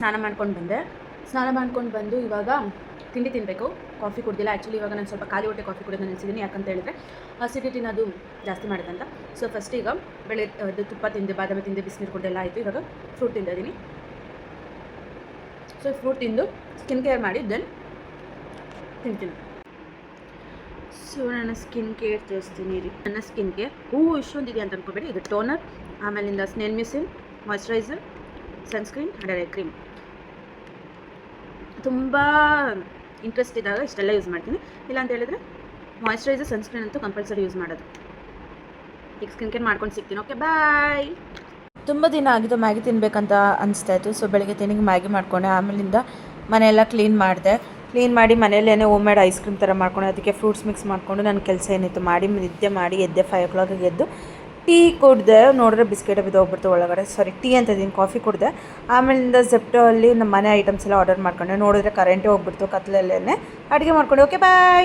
ಸ್ನಾನ ಮಾಡ್ಕೊಂಡು ಬಂದು ಇವಾಗ ತಿಂಡಿ ತಿನ್ನಬೇಕು. ಕಾಫಿ ಕುಡ್ದಿಲ್ಲ. ಆ್ಯಕ್ಚುಲಿ ಇವಾಗ ನಾನು ಸ್ವಲ್ಪ ಖಾಲಿ ಹೊಟ್ಟೆ ಕಾಫಿ ಕುಡಿಯೋದು ನಿಲ್ಸಿದ್ದೀನಿ. ಯಾಕಂತ ಹೇಳಿದ್ರೆ ಅಸಿಡಿಟಿನ ಅದು ಜಾಸ್ತಿ ಮಾಡಿದಂತ. ಸೊ ಫಸ್ಟ್ ಈಗ ಅದು ತುಪ್ಪ ತಿಂದೆ, ಬಾದಾಮಿ ತಿಂದೆ, ಬಿಸಿನೀರು ಕುಡ್ದೆಲ್ಲ ಆಯಿತು. ಇವಾಗ ಫ್ರೂಟ್ ತಿಂದಿದ್ದೀನಿ. ಸೊ ಫ್ರೂಟ್ ತಿಂದು ಸ್ಕಿನ್ ಕೇರ್ ಮಾಡಿ ದೆನ್ ತಿಂತೀನಿ. ಸೊ ನನ್ನ ಸ್ಕಿನ್ ಕೇರ್ ತೋರಿಸ್ತೀನಿ ರೀ. ನನ್ನ ಸ್ಕಿನ್ ಕೇರ್ ಇಷ್ಟೊಂದಿದೆ ಅಂತ ಅನ್ಕೋಬೇಡಿ. ಇದು ಟೋನರ್, ಆಮೇಲಿಂದ snail mucin, moisturiser, sunscreen and eye cream. ತುಂಬ ಇಂಟ್ರೆಸ್ಟ್ ಇದ್ದಾಗ ಇಷ್ಟೆಲ್ಲ ಯೂಸ್ ಮಾಡ್ತೀನಿ. ಇಲ್ಲ ಅಂತ ಹೇಳಿದ್ರೆ ಮಾಯ್ಶ್ಚರೈಸರ್, ಸನ್ಸ್ಕ್ರೀನ್ ಅಂತೂ ಕಂಪಲ್ಸರಿ ಯೂಸ್ ಮಾಡೋದು. ಈಗ ಸ್ಕಿನ್ ಕೇರ್ ಮಾಡ್ಕೊಂಡು ಸಿಗ್ತೀನಿ. Okay, bye. ತುಂಬ ದಿನ ಆಗಿದ್ದು ಮ್ಯಾಗಿ ತಿನ್ನಬೇಕಂತ ಅನಿಸ್ತಾ ಇತ್ತು. ಸೊ ಬೆಳಗ್ಗೆ ತಿನ್ನಿಗೆ ಮ್ಯಾಗಿ ಮಾಡ್ಕೊಂಡೆ. ಆಮೇಲಿಂದ ಮನೆಯೆಲ್ಲ ಕ್ಲೀನ್ ಮಾಡಿ ಮನೆಯಲ್ಲೇ ಹೋಮ್ ಮೇಡ್ ಐಸ್ ಕ್ರೀಮ್ ಥರ ಮಾಡ್ಕೊಂಡೆ. ಅದಕ್ಕೆ ಫ್ರೂಟ್ಸ್ ಮಿಕ್ಸ್ ಮಾಡಿಕೊಂಡು ನನ್ನ ಕೆಲಸ ಏನಿತ್ತು ಮಾಡಿ ಎದ್ದೆ 5 o'clock ಎದ್ದು ಟೀ ಕುಡಿದೆ. ನೋಡಿದ್ರೆ ಬಿಸ್ಕೆಟ್ ಬಿದ್ದೋಗ್ಬಿಡ್ತು ಒಳಗಡೆ. ಟೀ ಅಂತ ಇದ್ದೀನಿ, ಕಾಫಿ ಕುಡಿದೆ. ಆಮೇಲಿಂದ ಝೆಪ್ಟೋ ಅಲ್ಲಿ ನಮ್ಮ ಮನೆ ಐಟಮ್ಸ್ ಎಲ್ಲ ಆರ್ಡರ್ ಮಾಡ್ಕೊಂಡೆ. ನೋಡಿದ್ರೆ ಕರೆಂಟೇ ಹೋಗ್ಬಿಡ್ತು. ಕತ್ಲಲ್ಲೇ ಅಡುಗೆ ಮಾಡ್ಕೊಂಡೆ. ಓಕೆ, ಬಾಯ್.